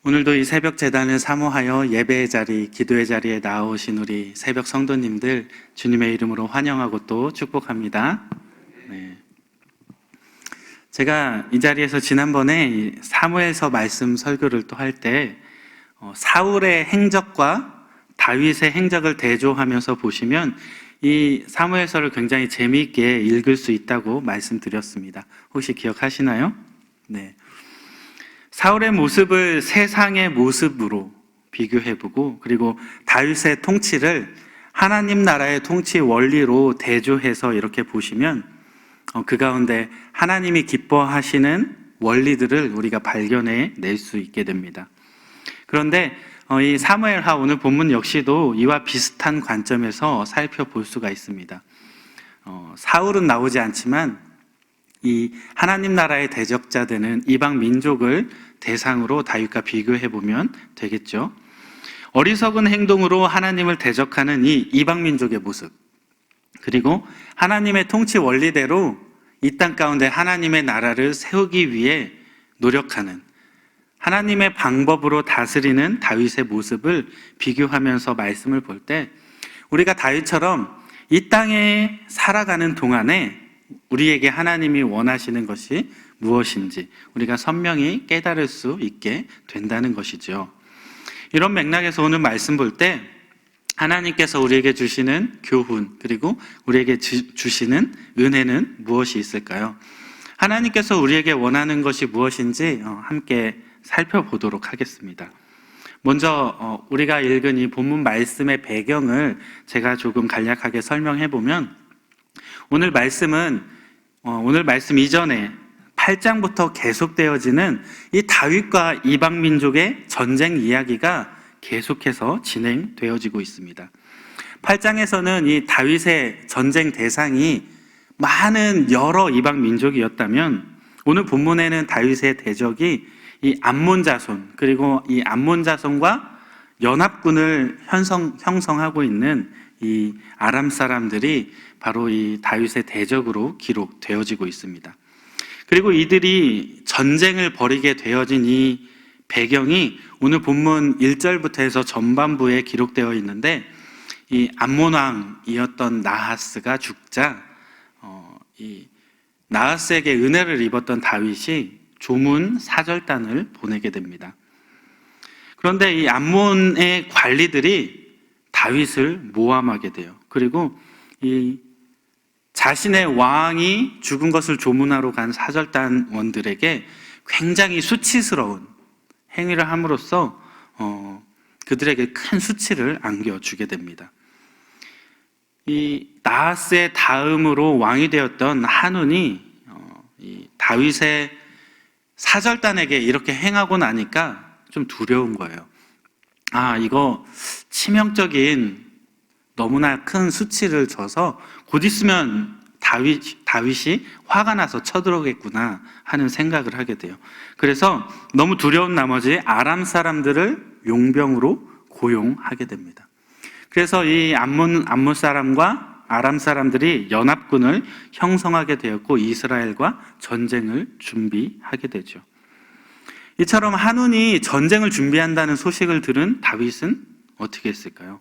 오늘도 이 새벽 제단을 사모하여 예배의 자리, 기도의 자리에 나오신 우리 새벽 성도님들 주님의 이름으로 환영하고 또 축복합니다. 네. 제가 이 자리에서 지난번에 사무엘서 말씀 설교를 또 할 때 사울의 행적과 다윗의 행적을 대조하면서 보시면 이 사무엘서를 굉장히 재미있게 읽을 수 있다고 말씀드렸습니다. 혹시 기억하시나요? 네. 사울의 모습을 세상의 모습으로 비교해보고, 그리고 다윗의 통치를 하나님 나라의 통치 원리로 대조해서 이렇게 보시면 그 가운데 하나님이 기뻐하시는 원리들을 우리가 발견해 낼 수 있게 됩니다. 그런데 이 사무엘하 오늘 본문 역시도 이와 비슷한 관점에서 살펴볼 수가 있습니다. 사울은 나오지 않지만 이 하나님 나라의 대적자 되는 이방 민족을 대상으로 다윗과 비교해 보면 되겠죠. 어리석은 행동으로 하나님을 대적하는 이 이방 민족의 모습, 그리고 하나님의 통치 원리대로 이 땅 가운데 하나님의 나라를 세우기 위해 노력하는 하나님의 방법으로 다스리는 다윗의 모습을 비교하면서 말씀을 볼 때, 우리가 다윗처럼 이 땅에 살아가는 동안에 우리에게 하나님이 원하시는 것이 무엇인지 우리가 선명히 깨달을 수 있게 된다는 것이죠. 이런 맥락에서 오늘 말씀 볼 때 하나님께서 우리에게 주시는 교훈, 그리고 우리에게 주시는 은혜는 무엇이 있을까요? 하나님께서 우리에게 원하는 것이 무엇인지 함께 살펴보도록 하겠습니다. 먼저 우리가 읽은 이 본문 말씀의 배경을 제가 조금 간략하게 설명해 보면, 오늘 말씀 이전에 8장부터 계속되어지는 이 다윗과 이방 민족의 전쟁 이야기가 계속해서 진행되어지고 있습니다. 8장에서는 이 다윗의 전쟁 대상이 많은 여러 이방 민족이었다면, 오늘 본문에는 다윗의 대적이 이 암몬 자손, 그리고 이 암몬 자손과 연합군을 형성하고 있는 이 아람 사람들이 바로 이 다윗의 대적으로 기록되어지고 있습니다. 그리고 이들이 전쟁을 벌이게 되어진 이 배경이 오늘 본문 1절부터 해서 전반부에 기록되어 있는데, 이 암몬 왕이었던 나하스가 죽자 이 나하스에게 은혜를 입었던 다윗이 조문 사절단을 보내게 됩니다. 그런데 이 암몬의 관리들이 다윗을 모함하게 돼요. 그리고 이 자신의 왕이 죽은 것을 조문하러 간 사절단원들에게 굉장히 수치스러운 행위를 함으로써 그들에게 큰 수치를 안겨주게 됩니다. 이 나하스의 다음으로 왕이 되었던 한운이 이 다윗의 사절단에게 이렇게 행하고 나니까 좀 두려운 거예요. 이거 치명적인 너무나 큰 수치를 줘서 곧 있으면 다윗이 화가 나서 쳐들어오겠구나 하는 생각을 하게 돼요. 그래서 너무 두려운 나머지 아람 사람들을 용병으로 고용하게 됩니다. 그래서 이 암몬 사람과 아람 사람들이 연합군을 형성하게 되었고 이스라엘과 전쟁을 준비하게 되죠. 이처럼 한운이 전쟁을 준비한다는 소식을 들은 다윗은 어떻게 했을까요?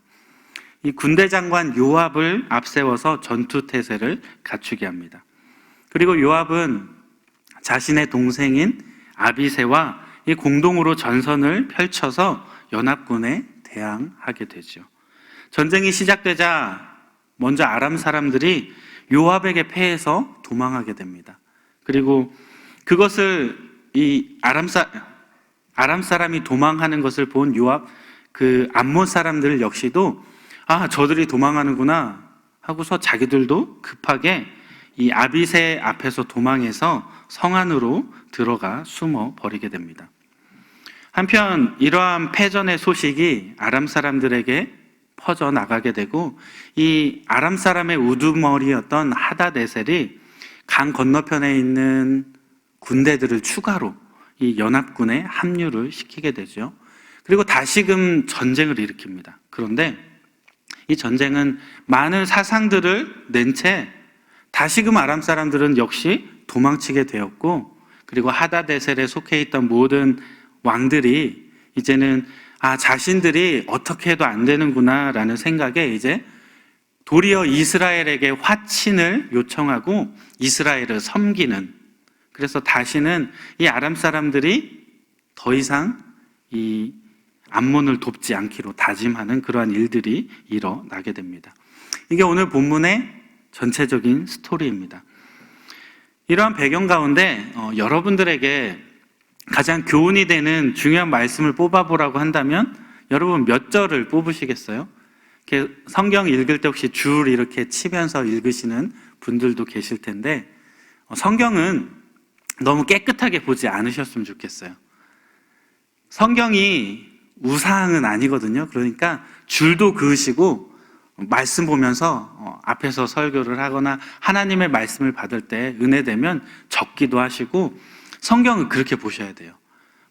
이 군대 장관 요압을 앞세워서 전투 태세를 갖추게 합니다. 그리고 요압은 자신의 동생인 아비새와 이 공동으로 전선을 펼쳐서 연합군에 대항하게 되죠. 전쟁이 시작되자 먼저 아람 사람들이 요압에게 패해서 도망하게 됩니다. 그리고 그것을 이 아람 사람이 도망하는 것을 본 요압, 그 암몬 사람들 역시도 저들이 도망하는구나 하고서 자기들도 급하게 이 아비새 앞에서 도망해서 성 안으로 들어가 숨어 버리게 됩니다. 한편 이러한 패전의 소식이 아람 사람들에게 퍼져 나가게 되고, 이 아람 사람의 우두머리였던 하다데셀이 강 건너편에 있는 군대들을 추가로 이 연합군에 합류를 시키게 되죠. 그리고 다시금 전쟁을 일으킵니다. 그런데 이 전쟁은 많은 사상들을 낸 채 다시금 아람 사람들은 역시 도망치게 되었고, 그리고 하다데셀에 속해 있던 모든 왕들이 이제는 자신들이 어떻게 해도 안 되는구나라는 생각에 이제 도리어 이스라엘에게 화친을 요청하고 이스라엘을 섬기는, 그래서 다시는 이 아람 사람들이 더 이상 이 암몬을 돕지 않기로 다짐하는 그러한 일들이 일어나게 됩니다. 이게 오늘 본문의 전체적인 스토리입니다. 이러한 배경 가운데 여러분들에게 가장 교훈이 되는 중요한 말씀을 뽑아보라고 한다면 여러분 몇 절을 뽑으시겠어요? 성경 읽을 때 혹시 줄 이렇게 치면서 읽으시는 분들도 계실 텐데 성경은 너무 깨끗하게 보지 않으셨으면 좋겠어요. 성경이 우상은 아니거든요. 그러니까 줄도 그으시고 말씀 보면서 앞에서 설교를 하거나 하나님의 말씀을 받을 때 은혜되면 적기도 하시고 성경은 그렇게 보셔야 돼요.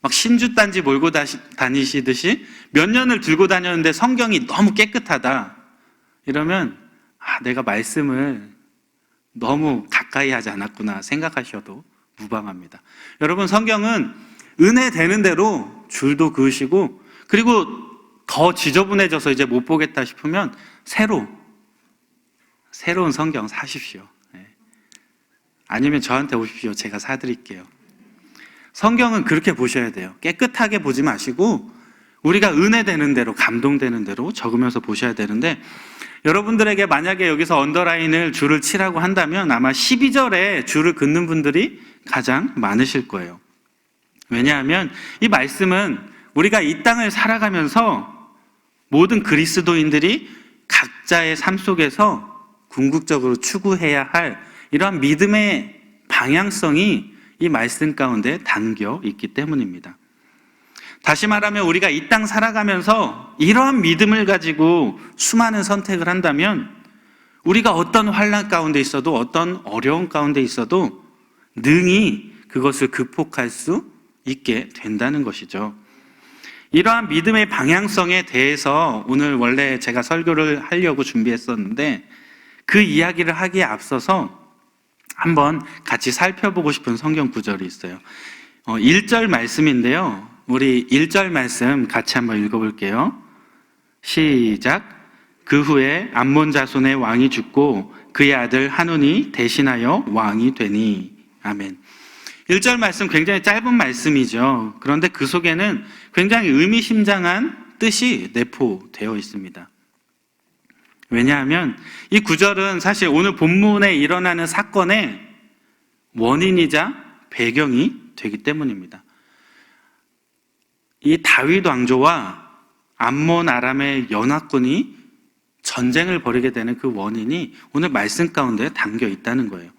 막 신주단지 몰고 다니시듯이 몇 년을 들고 다녔는데 성경이 너무 깨끗하다 이러면 내가 말씀을 너무 가까이 하지 않았구나 생각하셔도 무방합니다. 여러분 성경은 은혜 되는 대로 줄도 그으시고, 그리고 더 지저분해져서 이제 못 보겠다 싶으면 새로운 성경 사십시오. 아니면 저한테 오십시오. 제가 사드릴게요. 성경은 그렇게 보셔야 돼요. 깨끗하게 보지 마시고 우리가 은혜 되는 대로, 감동되는 대로 적으면서 보셔야 되는데, 여러분들에게 만약에 여기서 언더라인을 줄을 치라고 한다면 아마 12절에 줄을 긋는 분들이 가장 많으실 거예요. 왜냐하면 이 말씀은 우리가 이 땅을 살아가면서 모든 그리스도인들이 각자의 삶 속에서 궁극적으로 추구해야 할 이러한 믿음의 방향성이 이 말씀 가운데 담겨 있기 때문입니다. 다시 말하면 우리가 이 땅 살아가면서 이러한 믿음을 가지고 수많은 선택을 한다면 우리가 어떤 환난 가운데 있어도, 어떤 어려움 가운데 있어도 능히 그것을 극복할 수 있게 된다는 것이죠. 이러한 믿음의 방향성에 대해서 오늘 원래 제가 설교를 하려고 준비했었는데 그 이야기를 하기에 앞서서 한번 같이 살펴보고 싶은 성경 구절이 있어요. 1절 말씀인데요. 우리 1절 말씀 같이 한번 읽어볼게요. 시작. 그 후에 암몬 자손의 왕이 죽고 그의 아들 하눈이 대신하여 왕이 되니. 아멘. 1절 말씀 굉장히 짧은 말씀이죠. 그런데 그 속에는 굉장히 의미심장한 뜻이 내포되어 있습니다. 왜냐하면 이 구절은 사실 오늘 본문에 일어나는 사건의 원인이자 배경이 되기 때문입니다. 이 다윗 왕조와 암몬 아람의 연합군이 전쟁을 벌이게 되는 그 원인이 오늘 말씀 가운데 담겨 있다는 거예요.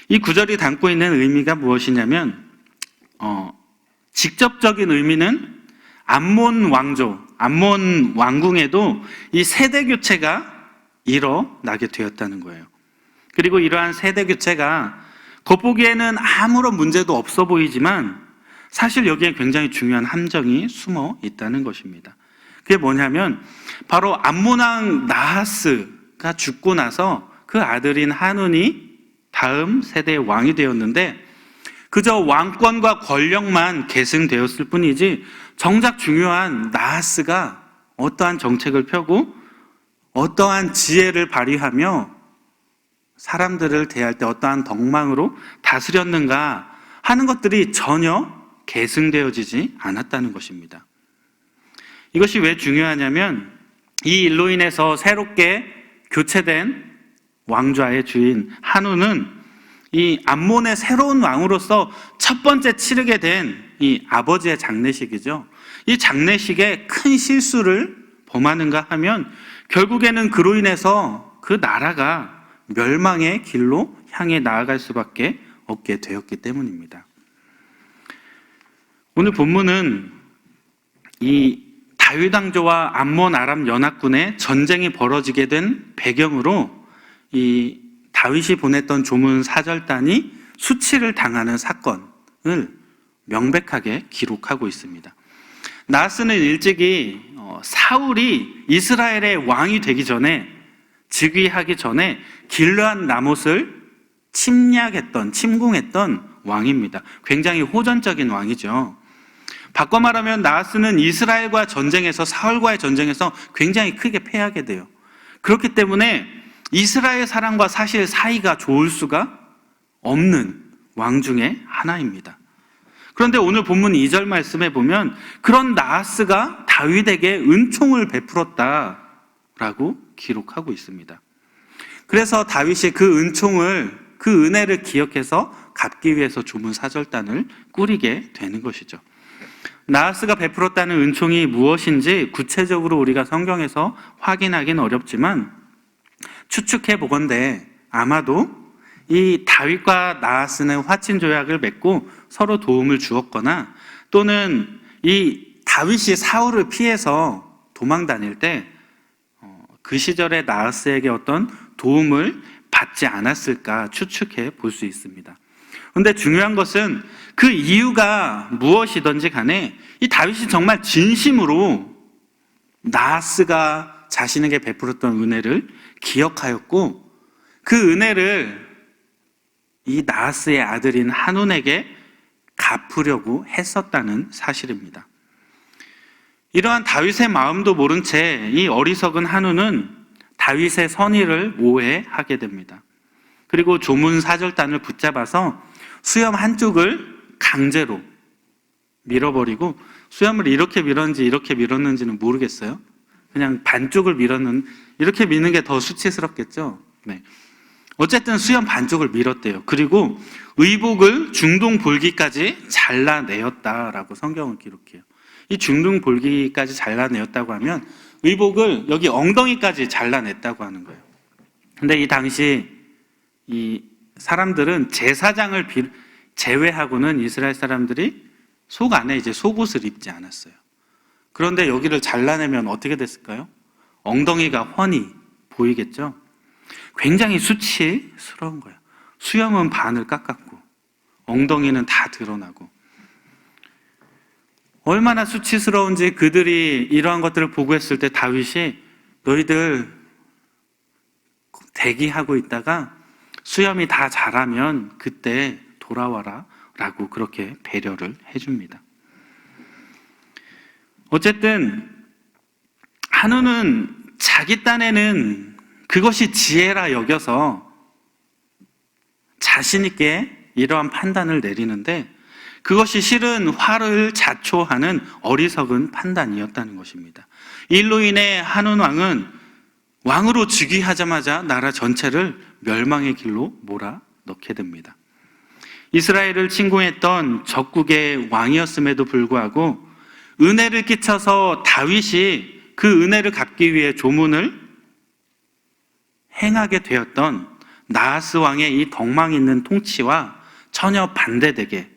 이 구절이 담고 있는 의미가 무엇이냐면 직접적인 의미는 암몬 왕조, 암몬 왕궁에도 이 세대 교체가 일어나게 되었다는 거예요. 그리고 이러한 세대 교체가 겉보기에는 아무런 문제도 없어 보이지만 사실 여기에 굉장히 중요한 함정이 숨어 있다는 것입니다. 그게 뭐냐면 바로 암몬 왕 나하스가 죽고 나서 그 아들인 하눈이 다음 세대의 왕이 되었는데 그저 왕권과 권력만 계승되었을 뿐이지 정작 중요한 나하스가 어떠한 정책을 펴고 어떠한 지혜를 발휘하며 사람들을 대할 때 어떠한 덕망으로 다스렸는가 하는 것들이 전혀 계승되어지지 않았다는 것입니다. 이것이 왜 중요하냐면 이 일로 인해서 새롭게 교체된 왕좌의 주인 하눈은 이 암몬의 새로운 왕으로서 첫 번째 치르게 된 이 아버지의 장례식이죠. 이 장례식에 큰 실수를 범하는가 하면 결국에는 그로 인해서 그 나라가 멸망의 길로 향해 나아갈 수밖에 없게 되었기 때문입니다. 오늘 본문은 이 다윗 왕조와 암몬 아람 연합군의 전쟁이 벌어지게 된 배경으로 이 다윗이 보냈던 조문 사절단이 수치를 당하는 사건을 명백하게 기록하고 있습니다. 나하스는 일찍이 사울이 이스라엘의 왕이 되기 전에, 즉위하기 전에 길르앗 라못을 침공했던 왕입니다. 굉장히 호전적인 왕이죠. 바꿔 말하면 나하스는 이스라엘과 전쟁에서, 사울과의 전쟁에서 굉장히 크게 패하게 돼요. 그렇기 때문에 이스라엘 사람과 사실 사이가 좋을 수가 없는 왕 중에 하나입니다. 그런데 오늘 본문 2절 말씀에 보면 그런 나하스가 다윗에게 은총을 베풀었다라고 기록하고 있습니다. 그래서 다윗이 그 은총을, 그 은혜를 기억해서 갚기 위해서 조문 사절단을 꾸리게 되는 것이죠. 나하스가 베풀었다는 은총이 무엇인지 구체적으로 우리가 성경에서 확인하기는 어렵지만 추측해 보건대 아마도 이 다윗과 나하스는 화친 조약을 맺고 서로 도움을 주었거나, 또는 이 다윗이 사울을 피해서 도망 다닐 때 그 시절에 나하스에게 어떤 도움을 받지 않았을까 추측해 볼 수 있습니다. 그런데 중요한 것은 그 이유가 무엇이든지 간에 이 다윗이 정말 진심으로 나하스가 자신에게 베풀었던 은혜를 기억하였고, 그 은혜를 이 나하스의 아들인 한운에게 갚으려고 했었다는 사실입니다. 이러한 다윗의 마음도 모른 채 이 어리석은 한운은 다윗의 선의를 오해하게 됩니다. 그리고 조문 사절단을 붙잡아서 수염 한쪽을 강제로 밀어버리고, 수염을 이렇게 밀었는지 이렇게 밀었는지는 모르겠어요. 그냥 반쪽을 이렇게 미는 게 더 수치스럽겠죠. 네. 어쨌든 수염 반쪽을 밀었대요. 그리고 의복을 중동 볼기까지 잘라내었다라고 성경은 기록해요. 이 중동 볼기까지 잘라내었다고 하면 의복을 여기 엉덩이까지 잘라냈다고 하는 거예요. 근데 이 당시 이 사람들은 제사장을 제외하고는 이스라엘 사람들이 속 안에 이제 속옷을 입지 않았어요. 그런데 여기를 잘라내면 어떻게 됐을까요? 엉덩이가 훤히 보이겠죠? 굉장히 수치스러운 거예요. 수염은 반을 깎았고 엉덩이는 다 드러나고, 얼마나 수치스러운지 그들이 이러한 것들을 보고 했을 때 다윗이 너희들 대기하고 있다가 수염이 다 자라면 그때 돌아와라 라고 그렇게 배려를 해줍니다. 어쨌든 한우는 자기 딴에는 그것이 지혜라 여겨서 자신 있게 이러한 판단을 내리는데, 그것이 실은 화를 자초하는 어리석은 판단이었다는 것입니다. 일로 인해 한운 왕은 왕으로 즉위하자마자 나라 전체를 멸망의 길로 몰아넣게 됩니다. 이스라엘을 침공했던 적국의 왕이었음에도 불구하고 은혜를 끼쳐서 다윗이 그 은혜를 갚기 위해 조문을 행하게 되었던 나하스 왕의 이 덕망 있는 통치와 전혀 반대되게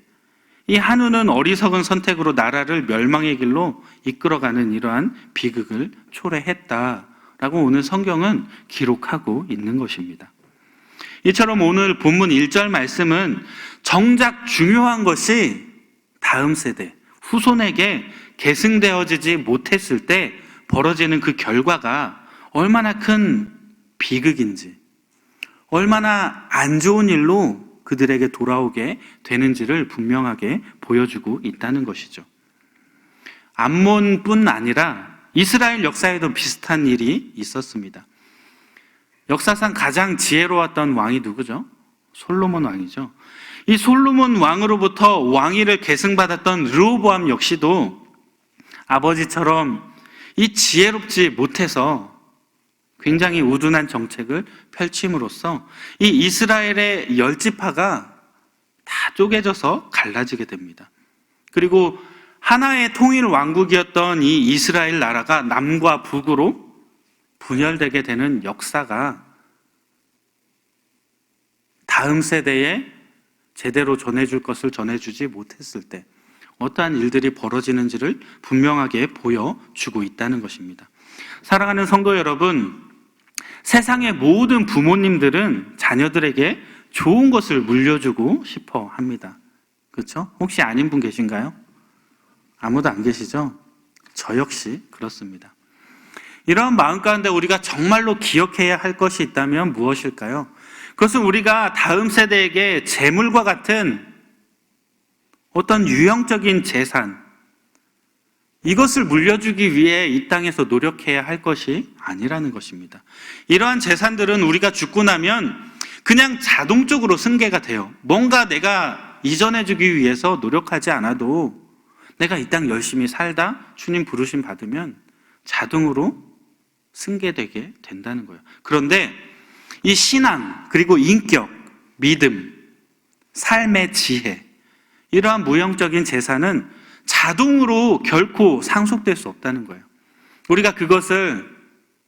이 한우는 어리석은 선택으로 나라를 멸망의 길로 이끌어가는 이러한 비극을 초래했다라고 오늘 성경은 기록하고 있는 것입니다. 이처럼 오늘 본문 1절 말씀은 정작 중요한 것이 다음 세대, 후손에게 계승되어지지 못했을 때 벌어지는 그 결과가 얼마나 큰 비극인지, 얼마나 안 좋은 일로 그들에게 돌아오게 되는지를 분명하게 보여주고 있다는 것이죠. 암몬뿐 아니라 이스라엘 역사에도 비슷한 일이 있었습니다. 역사상 가장 지혜로웠던 왕이 누구죠? 솔로몬 왕이죠. 이 솔로몬 왕으로부터 왕위를 계승받았던 르호보암 역시도 아버지처럼 이 지혜롭지 못해서 굉장히 우둔한 정책을 펼침으로써 이 이스라엘의 10지파가 다 쪼개져서 갈라지게 됩니다. 그리고 하나의 통일 왕국이었던 이 이스라엘 나라가 남과 북으로 분열되게 되는 역사가 다음 세대에 제대로 전해줄 것을 전해주지 못했을 때 어떠한 일들이 벌어지는지를 분명하게 보여주고 있다는 것입니다. 사랑하는 성도 여러분, 세상의 모든 부모님들은 자녀들에게 좋은 것을 물려주고 싶어 합니다. 그렇죠? 혹시 아닌 분 계신가요? 아무도 안 계시죠? 저 역시 그렇습니다. 이런 마음 가운데 우리가 정말로 기억해야 할 것이 있다면 무엇일까요? 그것은 우리가 다음 세대에게 재물과 같은 어떤 유형적인 재산, 이것을 물려주기 위해 이 땅에서 노력해야 할 것이 아니라는 것입니다. 이러한 재산들은 우리가 죽고 나면 그냥 자동적으로 승계가 돼요. 뭔가 내가 이전해주기 위해서 노력하지 않아도 내가 이 땅 열심히 살다 주님 부르심 받으면 자동으로 승계되게 된다는 거예요. 그런데 이 신앙, 그리고 인격, 믿음, 삶의 지혜, 이러한 무형적인 재산은 자동으로 결코 상속될 수 없다는 거예요. 우리가 그것을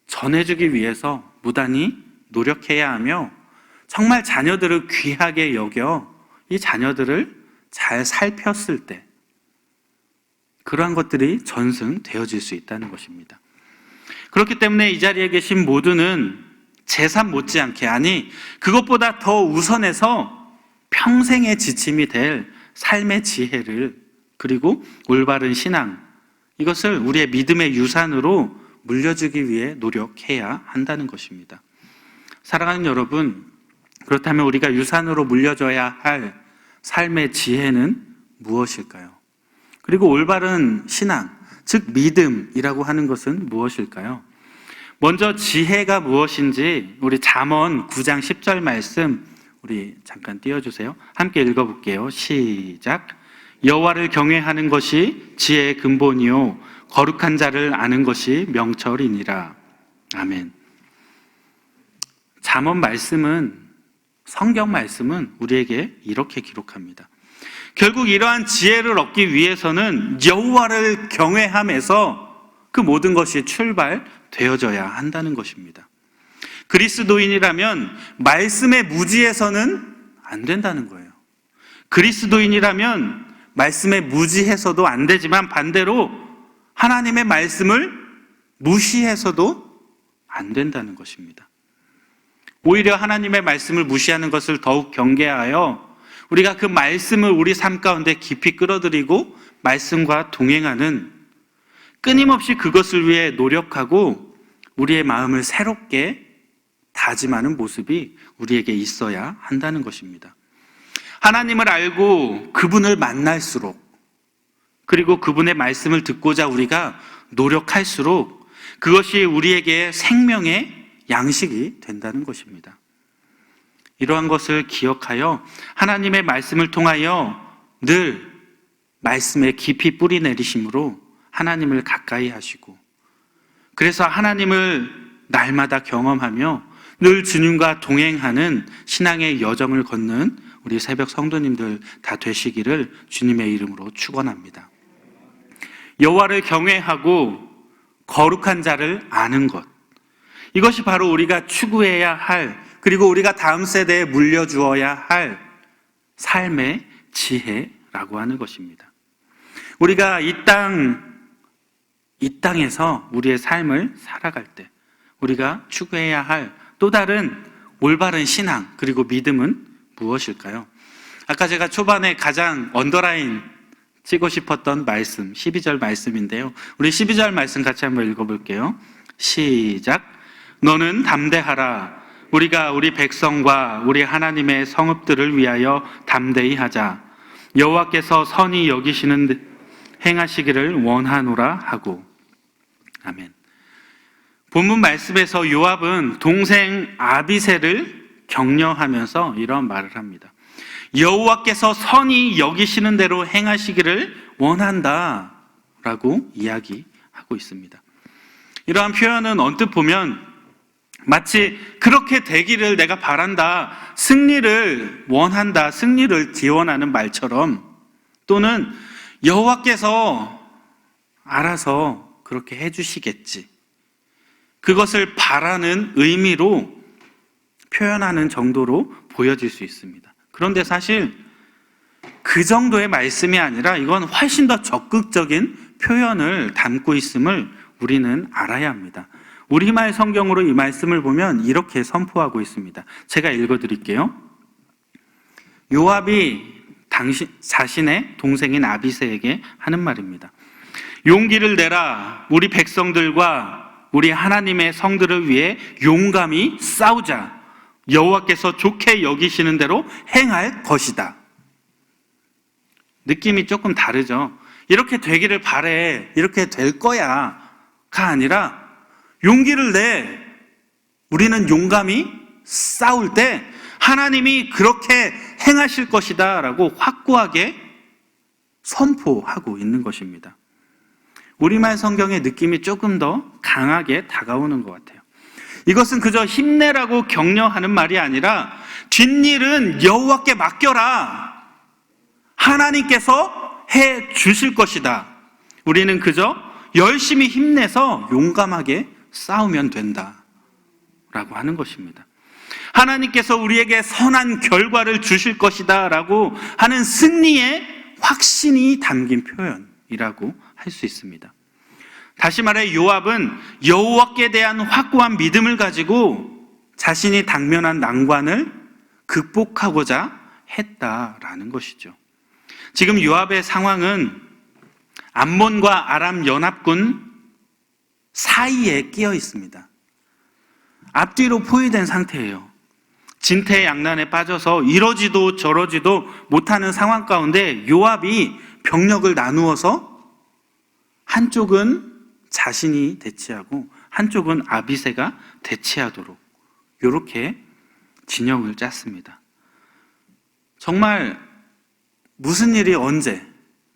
전해주기 위해서 무단히 노력해야 하며 정말 자녀들을 귀하게 여겨 이 자녀들을 잘 살폈을 때 그러한 것들이 전승되어질 수 있다는 것입니다. 그렇기 때문에 이 자리에 계신 모두는 재산 못지않게, 아니 그것보다 더 우선해서 평생의 지침이 될 삶의 지혜를, 그리고 올바른 신앙, 이것을 우리의 믿음의 유산으로 물려주기 위해 노력해야 한다는 것입니다. 사랑하는 여러분, 그렇다면 우리가 유산으로 물려줘야 할 삶의 지혜는 무엇일까요? 그리고 올바른 신앙, 즉 믿음이라고 하는 것은 무엇일까요? 먼저 지혜가 무엇인지 우리 잠언 9장 10절 말씀 우리 잠깐 띄워주세요. 함께 읽어볼게요. 시작. 여호와를 경외하는 것이 지혜의 근본이요 거룩한 자를 아는 것이 명철이니라. 아멘. 잠언 말씀은, 성경 말씀은 우리에게 이렇게 기록합니다. 결국 이러한 지혜를 얻기 위해서는 여호와를 경외함에서 그 모든 것이 출발되어져야 한다는 것입니다. 그리스도인이라면 말씀에 무지해서는 안 된다는 거예요. 그리스도인이라면 말씀에 무지해서도 안 되지만 반대로 하나님의 말씀을 무시해서도 안 된다는 것입니다. 오히려 하나님의 말씀을 무시하는 것을 더욱 경계하여 우리가 그 말씀을 우리 삶 가운데 깊이 끌어들이고 말씀과 동행하는, 끊임없이 그것을 위해 노력하고 우리의 마음을 새롭게 다짐하는 모습이 우리에게 있어야 한다는 것입니다. 하나님을 알고 그분을 만날수록, 그리고 그분의 말씀을 듣고자 우리가 노력할수록 그것이 우리에게 생명의 양식이 된다는 것입니다. 이러한 것을 기억하여 하나님의 말씀을 통하여 늘 말씀에 깊이 뿌리 내리심으로 하나님을 가까이 하시고, 그래서 하나님을 날마다 경험하며 늘 주님과 동행하는 신앙의 여정을 걷는 우리 새벽 성도님들 다 되시기를 주님의 이름으로 축원합니다. 여호와를 경외하고 거룩한 자를 아는 것, 이것이 바로 우리가 추구해야 할, 그리고 우리가 다음 세대에 물려주어야 할 삶의 지혜라고 하는 것입니다. 우리가 이 땅에서 우리의 삶을 살아갈 때 우리가 추구해야 할 또 다른 올바른 신앙, 그리고 믿음은 무엇일까요? 아까 제가 초반에 가장 언더라인 치고 싶었던 말씀, 12절 말씀인데요. 우리 12절 말씀 같이 한번 읽어볼게요. 시작. 너는 담대하라. 우리가 우리 백성과 우리 하나님의 성읍들을 위하여 담대히 하자. 여호와께서 선히 여기시는 행하시기를 원하노라 하고. 아멘. 본문 말씀에서 요압은 동생 아비새를 격려하면서 이런 말을 합니다. 여호와께서 선히 여기시는 대로 행하시기를 원한다 라고 이야기하고 있습니다. 이러한 표현은 언뜻 보면 마치 그렇게 되기를 내가 바란다, 승리를 원한다, 승리를 기원하는 말처럼, 또는 여호와께서 알아서 그렇게 해주시겠지, 그것을 바라는 의미로 표현하는 정도로 보여질 수 있습니다. 그런데 사실 그 정도의 말씀이 아니라 이건 훨씬 더 적극적인 표현을 담고 있음을 우리는 알아야 합니다. 우리말 성경으로 이 말씀을 보면 이렇게 선포하고 있습니다. 제가 읽어드릴게요. 요압이 자신의 동생인 아비새에게 하는 말입니다. 용기를 내라. 우리 백성들과 우리 하나님의 성들을 위해 용감히 싸우자. 여호와께서 좋게 여기시는 대로 행할 것이다. 느낌이 조금 다르죠. 이렇게 되기를 바래, 이렇게 될 거야가 아니라 용기를 내. 우리는 용감히 싸울 때 하나님이 그렇게 행하실 것이다 라고 확고하게 선포하고 있는 것입니다. 우리말 성경의 느낌이 조금 더 강하게 다가오는 것 같아요. 이것은 그저 힘내라고 격려하는 말이 아니라 뒷일은 여호와께 맡겨라. 하나님께서 해 주실 것이다. 우리는 그저 열심히 힘내서 용감하게 싸우면 된다 라고 하는 것입니다. 하나님께서 우리에게 선한 결과를 주실 것이다 라고 하는 승리의 확신이 담긴 표현이라고 할 수 있습니다. 다시 말해 요압은 여호와께 대한 확고한 믿음을 가지고 자신이 당면한 난관을 극복하고자 했다라는 것이죠. 지금 요압의 상황은 암몬과 아람 연합군 사이에 끼어 있습니다. 앞뒤로 포위된 상태예요. 진퇴양난에 빠져서 이러지도 저러지도 못하는 상황 가운데 요압이 병력을 나누어서 한쪽은 자신이 대치하고 한쪽은 아비새가 대치하도록 이렇게 진영을 짰습니다. 정말 무슨 일이 언제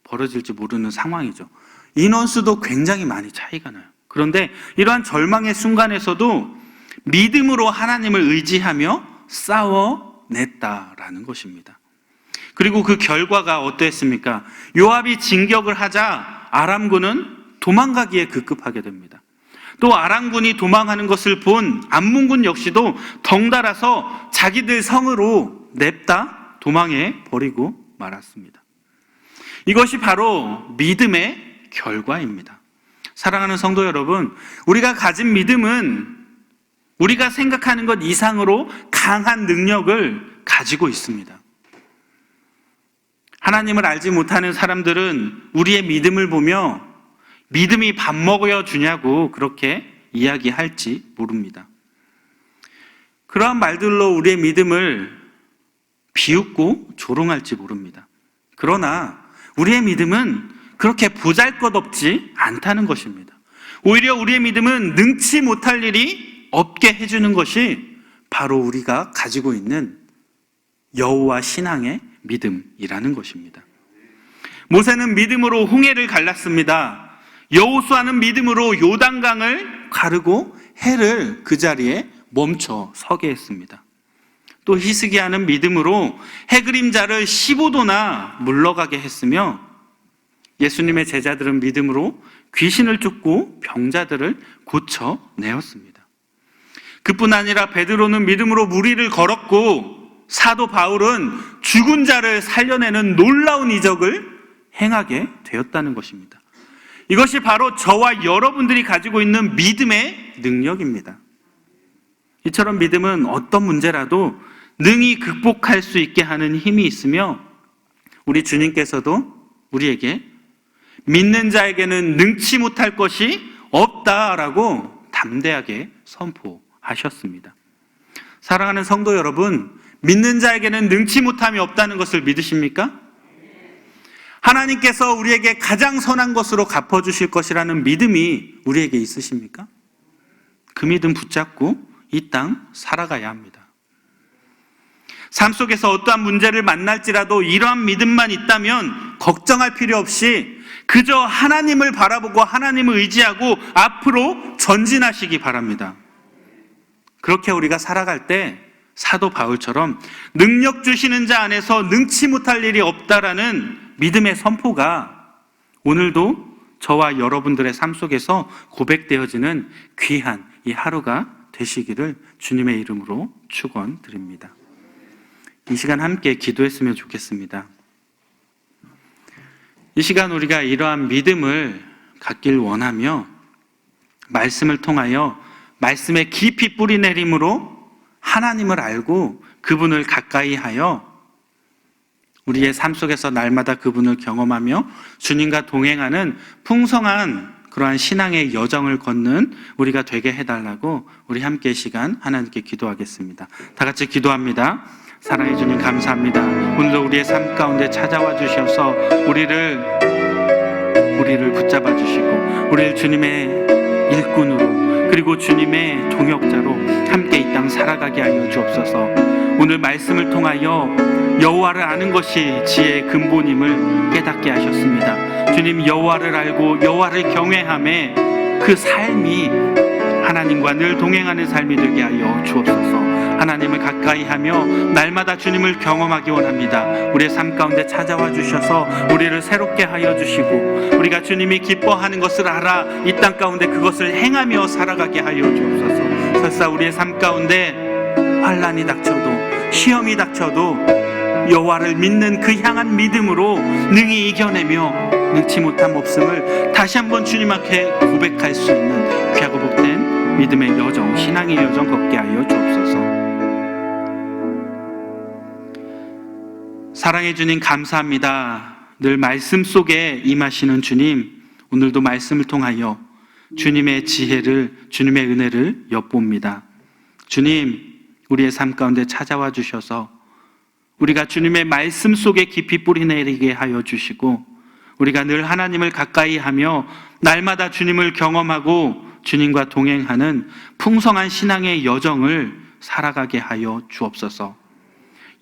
벌어질지 모르는 상황이죠. 인원수도 굉장히 많이 차이가 나요. 그런데 이러한 절망의 순간에서도 믿음으로 하나님을 의지하며 싸워냈다라는 것입니다. 그리고 그 결과가 어땠습니까? 요압이 진격을 하자 아람군은 도망가기에 급급하게 됩니다. 또 아람군이 도망하는 것을 본 암몬군 역시도 덩달아서 자기들 성으로 냅다 도망해 버리고 말았습니다. 이것이 바로 믿음의 결과입니다. 사랑하는 성도 여러분, 우리가 가진 믿음은 우리가 생각하는 것 이상으로 강한 능력을 가지고 있습니다. 하나님을 알지 못하는 사람들은 우리의 믿음을 보며 믿음이 밥 먹여 주냐고 그렇게 이야기할지 모릅니다. 그러한 말들로 우리의 믿음을 비웃고 조롱할지 모릅니다. 그러나 우리의 믿음은 그렇게 보잘것없지 않다는 것입니다. 오히려 우리의 믿음은 능치 못할 일이 없게 해주는 것이 바로 우리가 가지고 있는 여호와 신앙의 믿음이라는 것입니다. 모세는 믿음으로 홍해를 갈랐습니다. 여호수아는 믿음으로 요단강을 가르고 해를 그 자리에 멈춰 서게 했습니다. 또 히스기야는 믿음으로 해 그림자를 15도나 물러가게 했으며 예수님의 제자들은 믿음으로 귀신을 쫓고 병자들을 고쳐내었습니다. 그뿐 아니라 베드로는 믿음으로 무리를 걸었고 사도 바울은 죽은 자를 살려내는 놀라운 이적을 행하게 되었다는 것입니다. 이것이 바로 저와 여러분들이 가지고 있는 믿음의 능력입니다. 이처럼 믿음은 어떤 문제라도 능히 극복할 수 있게 하는 힘이 있으며 우리 주님께서도 우리에게 믿는 자에게는 능치 못할 것이 없다라고 담대하게 선포하셨습니다. 사랑하는 성도 여러분, 믿는 자에게는 능치 못함이 없다는 것을 믿으십니까? 하나님께서 우리에게 가장 선한 것으로 갚아주실 것이라는 믿음이 우리에게 있으십니까? 그 믿음 붙잡고 이 땅 살아가야 합니다. 삶 속에서 어떠한 문제를 만날지라도 이러한 믿음만 있다면 걱정할 필요 없이 그저 하나님을 바라보고 하나님을 의지하고 앞으로 전진하시기 바랍니다. 그렇게 우리가 살아갈 때 사도 바울처럼 능력 주시는 자 안에서 능치 못할 일이 없다라는 믿음의 선포가 오늘도 저와 여러분들의 삶 속에서 고백되어지는 귀한 이 하루가 되시기를 주님의 이름으로 축원드립니다. 이 시간 함께 기도했으면 좋겠습니다. 이 시간 우리가 이러한 믿음을 갖길 원하며 말씀을 통하여 말씀에 깊이 뿌리 내림으로 하나님을 알고 그분을 가까이 하여 우리의 삶 속에서 날마다 그분을 경험하며 주님과 동행하는 풍성한 그러한 신앙의 여정을 걷는 우리가 되게 해달라고 우리 함께 시간 하나님께 기도하겠습니다. 다 같이 기도합니다. 사랑해 주님 감사합니다. 오늘도 우리의 삶 가운데 찾아와 주셔서 우리를 우리를 붙잡아 주시고 우리를 주님의 일꾼으로 그리고 주님의 동역자로 함께 이 땅 살아가게 하여 주옵소서. 오늘 말씀을 통하여 여호와를 아는 것이 지혜의 근본임을 깨닫게 하셨습니다. 주님, 여호와를 알고 여호와를 경외함에 그 삶이 하나님과 늘 동행하는 삶이 되게 하여 주옵소서. 하나님을 가까이 하며 날마다 주님을 경험하기 원합니다. 우리의 삶 가운데 찾아와 주셔서 우리를 새롭게 하여 주시고 우리가 주님이 기뻐하는 것을 알아 이 땅 가운데 그것을 행하며 살아가게 하여 주옵소서. 설사 우리의 삶 가운데 환난이 닥쳐도 시험이 닥쳐도 여호와를 믿는 그 향한 믿음으로 능히 이겨내며 능치 못함 없음을 다시 한번 주님 앞에 고백할 수 있는 귀하고 복된 믿음의 여정, 신앙의 여정 걷게 하여 주옵소서. 사랑해 주님 감사합니다. 늘 말씀 속에 임하시는 주님, 오늘도 말씀을 통하여 주님의 지혜를, 주님의 은혜를 엿봅니다. 주님, 우리의 삶 가운데 찾아와 주셔서 우리가 주님의 말씀 속에 깊이 뿌리내리게 하여 주시고 우리가 늘 하나님을 가까이 하며 날마다 주님을 경험하고 주님과 동행하는 풍성한 신앙의 여정을 살아가게 하여 주옵소서.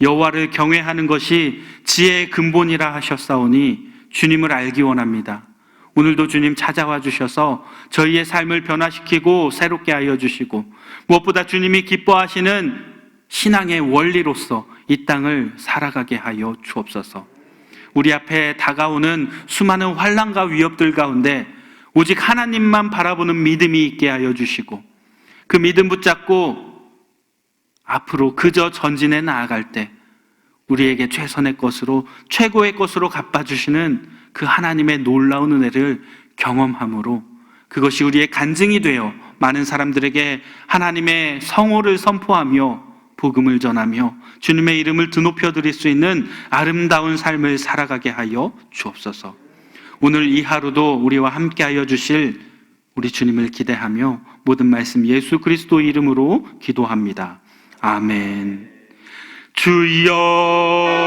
여호와를 경외하는 것이 지혜의 근본이라 하셨사오니 주님을 알기 원합니다. 오늘도 주님 찾아와 주셔서 저희의 삶을 변화시키고 새롭게 하여 주시고 무엇보다 주님이 기뻐하시는 신앙의 원리로서 이 땅을 살아가게 하여 주옵소서. 우리 앞에 다가오는 수많은 환난과 위협들 가운데 오직 하나님만 바라보는 믿음이 있게 하여 주시고 그 믿음 붙잡고 앞으로 그저 전진해 나아갈 때 우리에게 최선의 것으로 최고의 것으로 갚아주시는 그 하나님의 놀라운 은혜를 경험함으로 그것이 우리의 간증이 되어 많은 사람들에게 하나님의 성호를 선포하며 복음을 전하며 주님의 이름을 드높여 드릴 수 있는 아름다운 삶을 살아가게 하여 주옵소서. 오늘 이 하루도 우리와 함께 하여 주실 우리 주님을 기대하며 모든 말씀 예수 그리스도 이름으로 기도합니다. 아멘. 주여